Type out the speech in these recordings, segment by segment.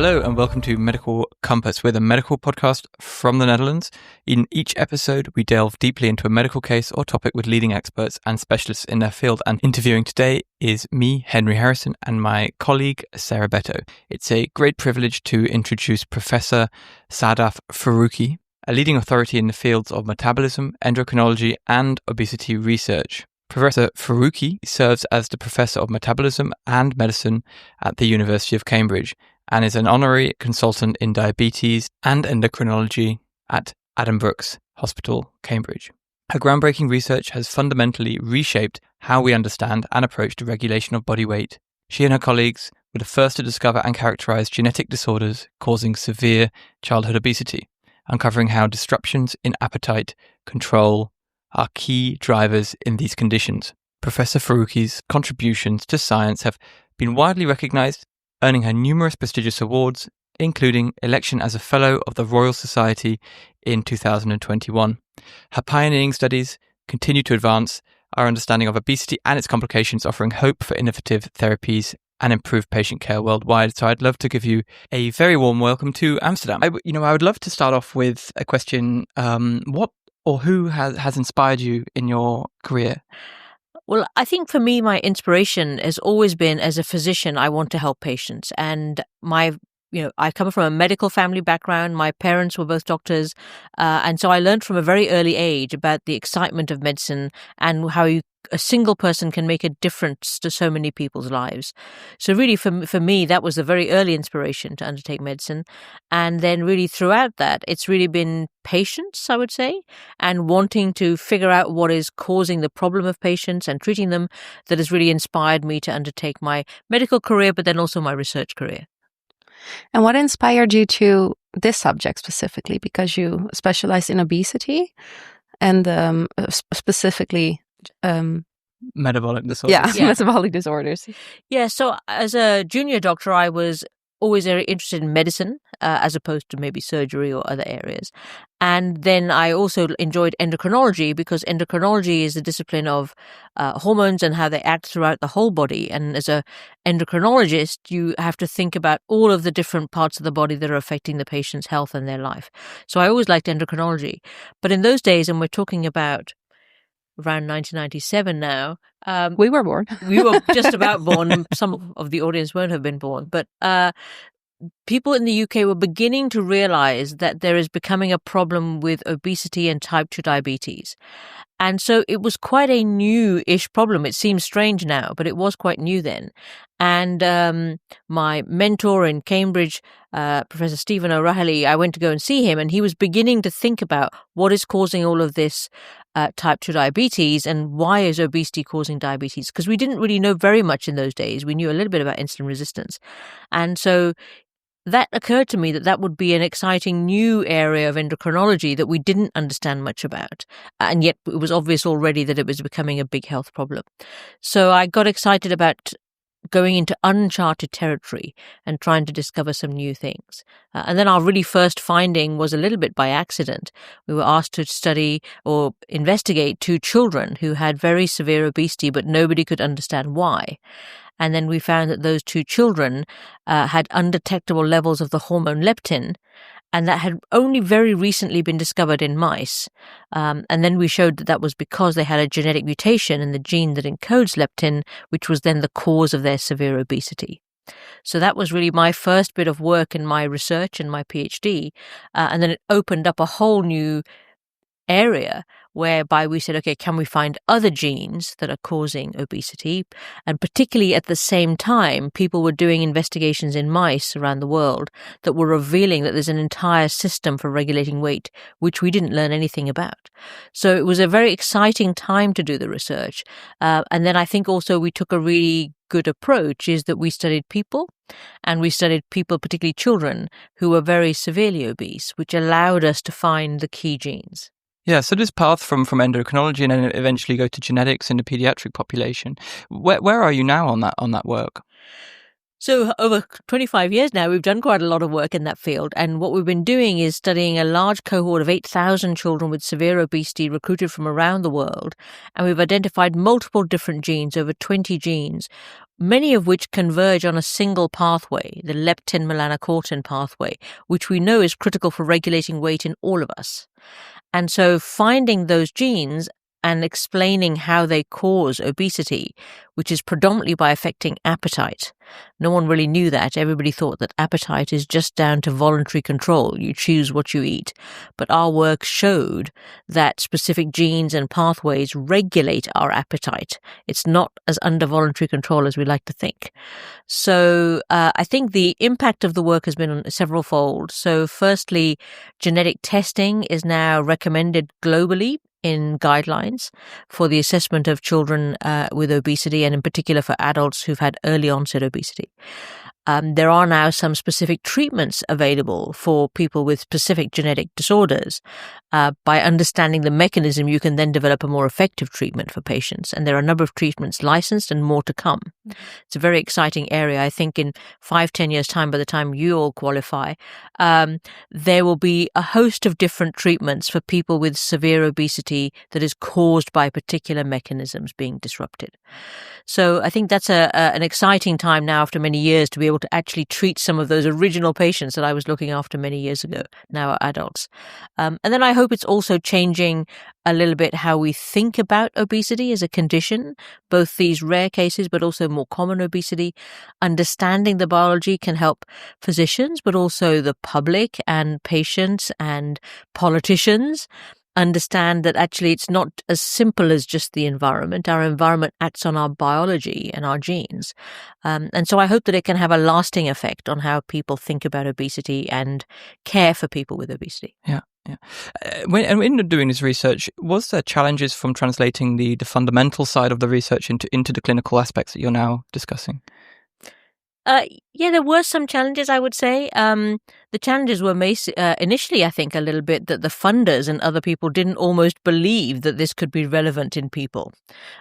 Hello and welcome to Medical Compass. We're the medical podcast from the Netherlands. In each episode, we delve deeply into a medical case or topic with leading experts and specialists in their field. And interviewing today is me, Henry Harrison, and my colleague, Sarah Betto. It's a great privilege to introduce Professor Sadaf Farooqi, a leading authority in the fields of metabolism, endocrinology, and obesity research. Professor Farooqi serves as the Professor of Metabolism and Medicine at the University of Cambridge, and is an honorary consultant in diabetes and endocrinology at Addenbrooke's Hospital, Cambridge. Her groundbreaking research has fundamentally reshaped how we understand and approach the regulation of body weight. She and her colleagues were the first to discover and characterize genetic disorders causing severe childhood obesity, uncovering how disruptions in appetite control are key drivers in these conditions. Professor Farooqi's contributions to science have been widely recognized, earning her numerous prestigious awards, including election as a Fellow of the Royal Society in 2021. Her pioneering studies continue to advance our understanding of obesity and its complications, offering hope for innovative therapies and improved patient care worldwide. So I'd love to give you a very warm welcome to Amsterdam. I would love to start off with a question. What or who has inspired you in your career? Well, I think for me, my inspiration has always been, as a physician, I want to help patients. And I come from a medical family background. My parents were both doctors. And so I learned from a very early age about the excitement of medicine and how a single person can make a difference to so many people's lives. So really, for me, that was a very early inspiration to undertake medicine. And then really throughout that, it's really been patience, I would say, and wanting to figure out what is causing the problem of patients and treating them that has really inspired me to undertake my medical career, but then also my research career. And what inspired you to this subject specifically? Because you specialize in obesity and specifically metabolic disorders. Yeah, metabolic disorders. Yeah, so as a junior doctor, I was always very interested in medicine as opposed to maybe surgery or other areas. And then I also enjoyed endocrinology because endocrinology is the discipline of hormones and how they act throughout the whole body. And as an endocrinologist, you have to think about all of the different parts of the body that are affecting the patient's health and their life. So I always liked endocrinology. But in those days, and we're talking about around 1997 now. We were born. We were just about born. Some of the audience won't have been born. But people in the UK were beginning to realize that there is becoming a problem with obesity and type 2 diabetes. And so it was quite a new-ish problem. It seems strange now, but it was quite new then. And my mentor in Cambridge, Professor Stephen O'Reilly, I went to go and see him, and he was beginning to think about what is causing all of this type 2 diabetes and why is obesity causing diabetes? Because we didn't really know very much in those days. We knew a little bit about insulin resistance. And so that occurred to me that would be an exciting new area of endocrinology that we didn't understand much about. And yet it was obvious already that it was becoming a big health problem. So I got excited about going into uncharted territory and trying to discover some new things. And then our really first finding was a little bit by accident. We were asked to study or investigate 2 children who had very severe obesity, but nobody could understand why. And then we found that those 2 children had undetectable levels of the hormone leptin, and that had only very recently been discovered in mice. And then we showed that was because they had a genetic mutation in the gene that encodes leptin, which was then the cause of their severe obesity. So that was really my first bit of work in my research and my PhD. And then it opened up a whole new area whereby we said, okay, can we find other genes that are causing obesity? And particularly at the same time, people were doing investigations in mice around the world that were revealing that there's an entire system for regulating weight, which we didn't learn anything about. So it was a very exciting time to do the research. And then I think also we took a really good approach is that we studied people, and we studied people, particularly children, who were very severely obese, which allowed us to find the key genes. Yeah, so this path from endocrinology and then eventually go to genetics in the pediatric population. Where are you now on that work? So over 25 years now, we've done quite a lot of work in that field. And what we've been doing is studying a large cohort of 8,000 children with severe obesity recruited from around the world. And we've identified multiple different genes, over 20 genes, many of which converge on a single pathway, the leptin-melanocortin pathway, which we know is critical for regulating weight in all of us. And so finding those genes and explaining how they cause obesity, which is predominantly by affecting appetite. No one really knew that. Everybody thought that appetite is just down to voluntary control. You choose what you eat. But our work showed that specific genes and pathways regulate our appetite. It's not as under voluntary control as we like to think. So I think the impact of the work has been several-fold. So firstly, genetic testing is now recommended globally in guidelines for the assessment of children with obesity, and in particular for adults who've had early onset obesity. There are now some specific treatments available for people with specific genetic disorders. By understanding the mechanism, you can then develop a more effective treatment for patients. And there are a number of treatments licensed and more to come. It's a very exciting area. I think in 5-10 years' time, by the time you all qualify, there will be a host of different treatments for people with severe obesity that is caused by particular mechanisms being disrupted. So I think that's an exciting time now after many years to be able to actually treat some of those original patients that I was looking after many years ago, now are adults. And then I hope it's also changing a little bit how we think about obesity as a condition, both these rare cases, but also more common obesity. Understanding the biology can help physicians, but also the public and patients and politicians understand that actually it's not as simple as just the environment. Our environment acts on our biology and our genes. And so I hope that it can have a lasting effect on how people think about obesity and care for people with obesity. Yeah. When doing this research, was there challenges from translating the fundamental side of the research into the clinical aspects that you're now discussing? Yeah, there were some challenges, I would say. The challenges were initially, I think, a little bit that the funders and other people didn't almost believe that this could be relevant in people.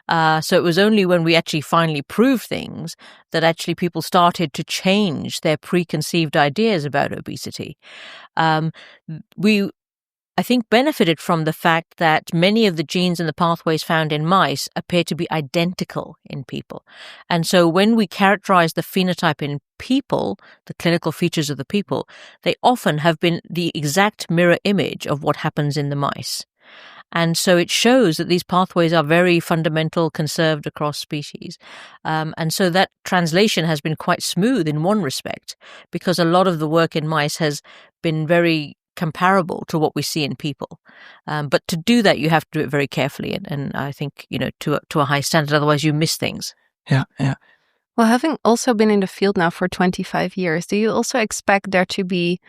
So it was only when we actually finally proved things that actually people started to change their preconceived ideas about obesity. We, I think, benefited from the fact that many of the genes and the pathways found in mice appear to be identical in people. And so when we characterize the phenotype in people, the clinical features of the people, they often have been the exact mirror image of what happens in the mice. And so it shows that these pathways are very fundamental, conserved across species. And so that translation has been quite smooth in one respect, because a lot of the work in mice has been very comparable to what we see in people. But to do that, you have to do it very carefully. And I think, to a high standard, otherwise you miss things. Yeah. Well, having also been in the field now for 25 years, do you also expect there to be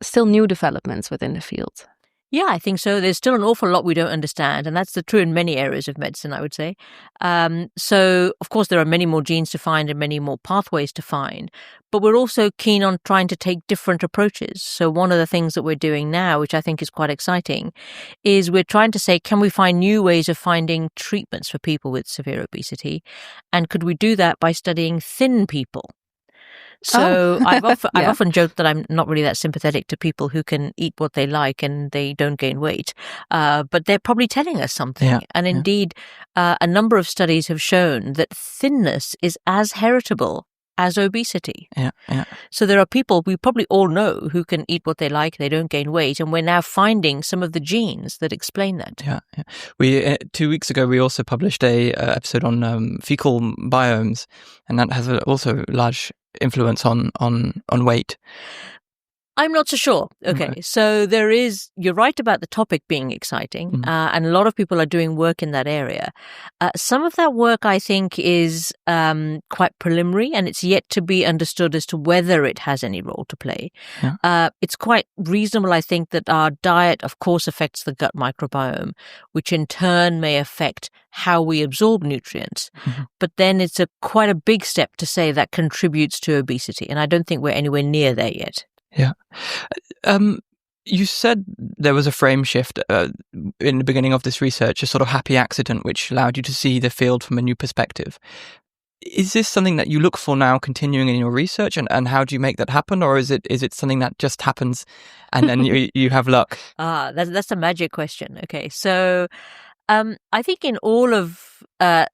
still new developments within the field? Yeah, I think so. There's still an awful lot we don't understand, and that's true in many areas of medicine, I would say. So, of course, there are many more genes to find and many more pathways to find, but we're also keen on trying to take different approaches. So one of the things that we're doing now, which I think is quite exciting, is we're trying to say, can we find new ways of finding treatments for people with severe obesity? And could we do that by studying thin people? So I've often joked that I'm not really that sympathetic to people who can eat what they like and they don't gain weight, but they're probably telling us something. Yeah, and indeed, a number of studies have shown that thinness is as heritable as obesity. Yeah. So there are people we probably all know who can eat what they like, they don't gain weight, and we're now finding some of the genes that explain that. Yeah. We 2 weeks ago we also published a episode on fecal biomes, and that has also large influence on weight. I'm not so sure. Okay. So you're right about the topic being exciting, and a lot of people are doing work in that area. Some of that work, I think, is quite preliminary, and it's yet to be understood as to whether it has any role to play. Yeah. It's quite reasonable, I think, that our diet, of course, affects the gut microbiome, which in turn may affect how we absorb nutrients. But then it's quite a big step to say that contributes to obesity, and I don't think we're anywhere near there yet. Yeah. You said there was a frame shift in the beginning of this research, a sort of happy accident which allowed you to see the field from a new perspective. Is this something that you look for now continuing in your research, and how do you make that happen? Or is it something that just happens and then you have luck? That's a magic question. Okay. So I think in all of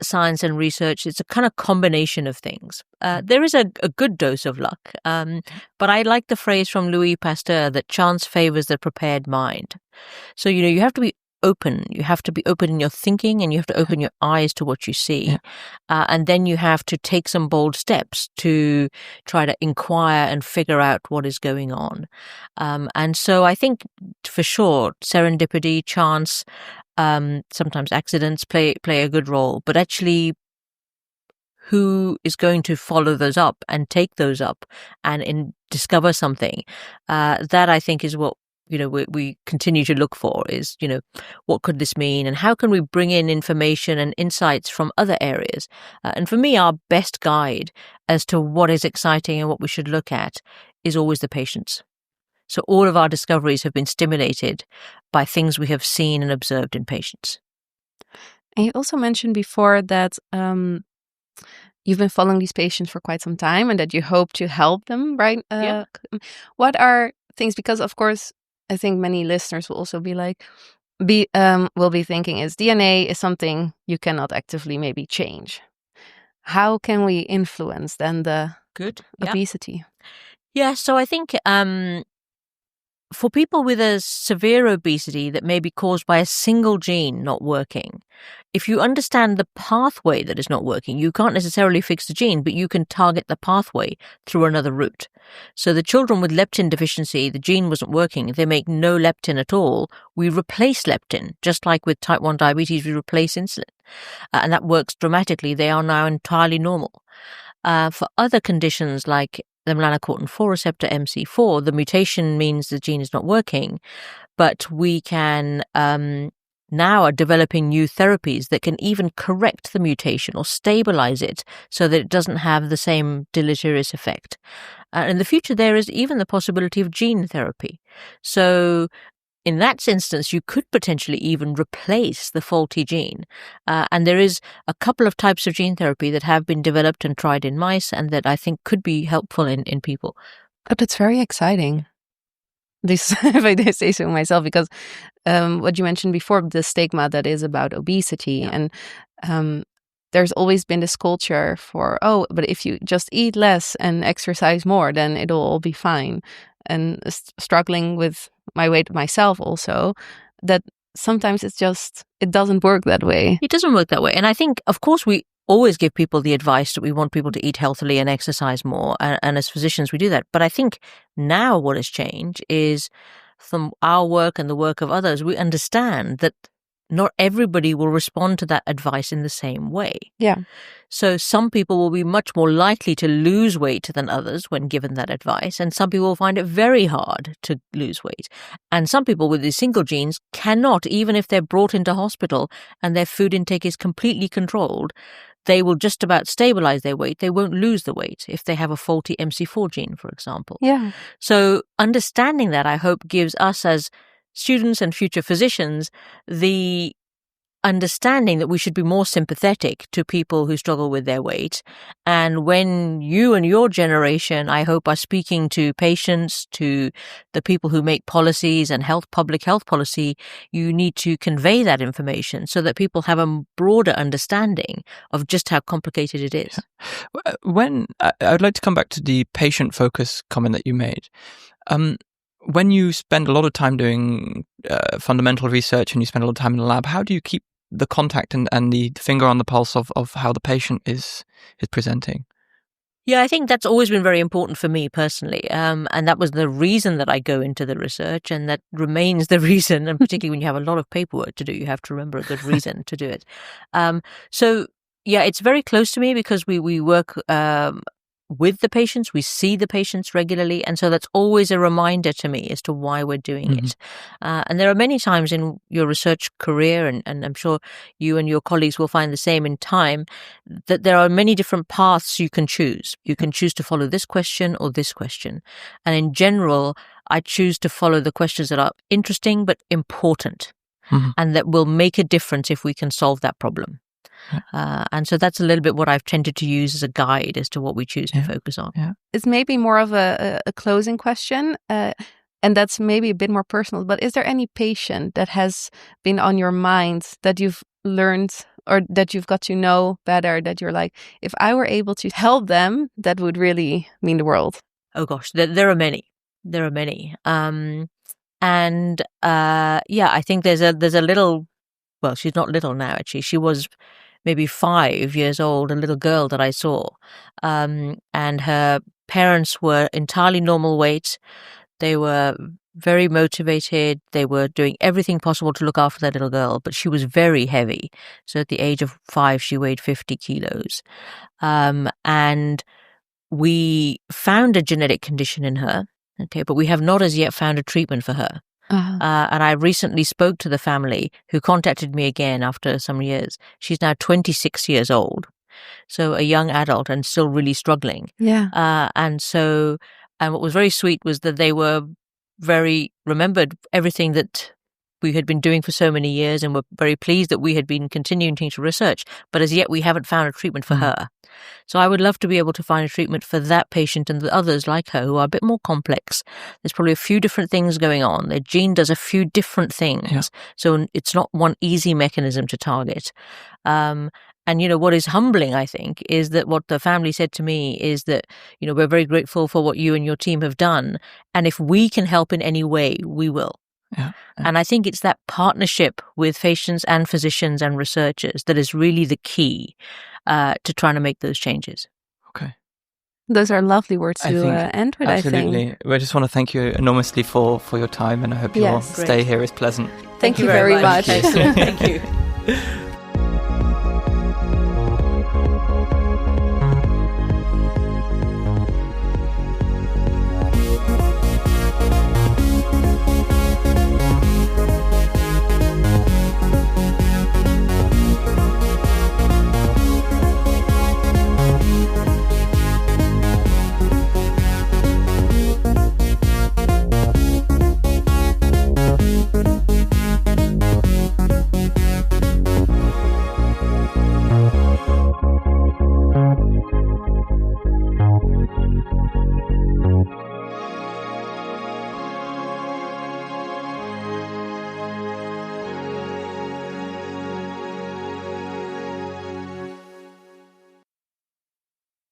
science and research, it's a kind of combination of things. There is a good dose of luck, but I like the phrase from Louis Pasteur that chance favors the prepared mind. So, you have to be open. You have to be open in your thinking, and you have to open your eyes to what you see. And then you have to take some bold steps to try to inquire and figure out what is going on. And so I think for sure, serendipity, chance, sometimes accidents play a good role, but actually who is going to follow those up and take those up and discover something, that I think is what we continue to look for, is what could this mean, and how can we bring in information and insights from other areas. And for me, our best guide as to what is exciting and what we should look at is always the patients. So all of our discoveries have been stimulated by things we have seen and observed in patients. And you also mentioned before that you've been following these patients for quite some time and that you hope to help them, right? Yeah. What are things, because of course, I think many listeners will also will be thinking, is DNA is something you cannot actively maybe change. How can we influence then the obesity? Yeah, so I think for people with a severe obesity that may be caused by a single gene not working, if you understand the pathway that is not working, you can't necessarily fix the gene, but you can target the pathway through another route. So the children with leptin deficiency, the gene wasn't working. If they make no leptin at all, we replace leptin, just like with type 1 diabetes, we replace insulin. And that works dramatically. They are now entirely normal. For other conditions like the melanocortin-4 receptor MC4, the mutation means the gene is not working, but we can now are developing new therapies that can even correct the mutation or stabilize it so that it doesn't have the same deleterious effect. In the future, there is even the possibility of gene therapy. So in that instance, you could potentially even replace the faulty gene. And there is a couple of types of gene therapy that have been developed and tried in mice and that I think could be helpful in people. Oh, that's very exciting. This, if I dare say so myself, because what you mentioned before, the stigma that is about obesity, and there's always been this culture for, but if you just eat less and exercise more, then it'll all be fine. And struggling with my weight myself also, that sometimes it doesn't work that way. It doesn't work that way. And I think, of course, we always give people the advice that we want people to eat healthily and exercise more. And as physicians, we do that. But I think now what has changed is from our work and the work of others, we understand that not everybody will respond to that advice in the same way. Yeah. So some people will be much more likely to lose weight than others when given that advice. And some people will find it very hard to lose weight. And some people with these single genes cannot, even if they're brought into hospital and their food intake is completely controlled, they will just about stabilize their weight. They won't lose the weight if they have a faulty MC4 gene, for example. Yeah. So understanding that, I hope, gives us as students and future physicians the understanding that we should be more sympathetic to people who struggle with their weight. And when you and your generation, I hope, are speaking to patients, to the people who make policies and public health policy, you need to convey that information so that people have a broader understanding of just how complicated it is. When I'd like to come back to the patient focus comment that you made. When you spend a lot of time doing fundamental research and you spend a lot of time in the lab, how do you keep the contact and the finger on the pulse of how the patient is presenting? Yeah, I think that's always been very important for me personally. And that was the reason that I go into the research, and that remains the reason. And particularly when you have a lot of paperwork to do, you have to remember a good reason to do it. So yeah, it's very close to me because we work with the patients, we see the patients regularly, and so that's always a reminder to me as to why we're doing it. And there are many times in your research career, and I'm sure you and your colleagues will find the same in time, that there are many different paths you can choose. You can choose to follow this question or this question. And in general, I choose to follow the questions that are interesting but important, and that will make a difference if we can solve that problem. And so that's a little bit what I've tended to use as a guide as to what we choose to focus on. It's maybe more of a closing question. And that's maybe a bit more personal, but is there any patient that has been on your mind that you've learned or that you've got to know better, that you're like, if I were able to help them, that would really mean the world? Oh gosh, there are many. There are many. I think there's a little, well, she's not little now, actually. She was maybe 5 years old, a little girl that I saw. And her parents were entirely normal weight. They were very motivated. They were doing everything possible to look after that little girl, but she was very heavy. So at the age of 5, she weighed 50 kilos. And we found a genetic condition in her, okay, but we have not as yet found a treatment for her. And I recently spoke to the family, who contacted me again after some years. She's now 26 years old, so a young adult and still really struggling. And what was very sweet was that they remembered everything that we had been doing for so many years and were very pleased that we had been continuing to research, but as yet we haven't found a treatment for her. So I would love to be able to find a treatment for that patient and the others like her who are a bit more complex. There's probably a few different things going on. Their gene does a few different things. So it's not one easy mechanism to target. And, what is humbling, I think, is that what the family said to me is that, we're very grateful for what you and your team have done. And if we can help in any way, we will. And I think it's that partnership with patients and physicians and researchers that is really the key to trying to make those changes. Okay. Those are lovely words to end with, absolutely. I think. We just want to thank you enormously for your time, and I hope your stay here is pleasant. Thank you very much. Thank you.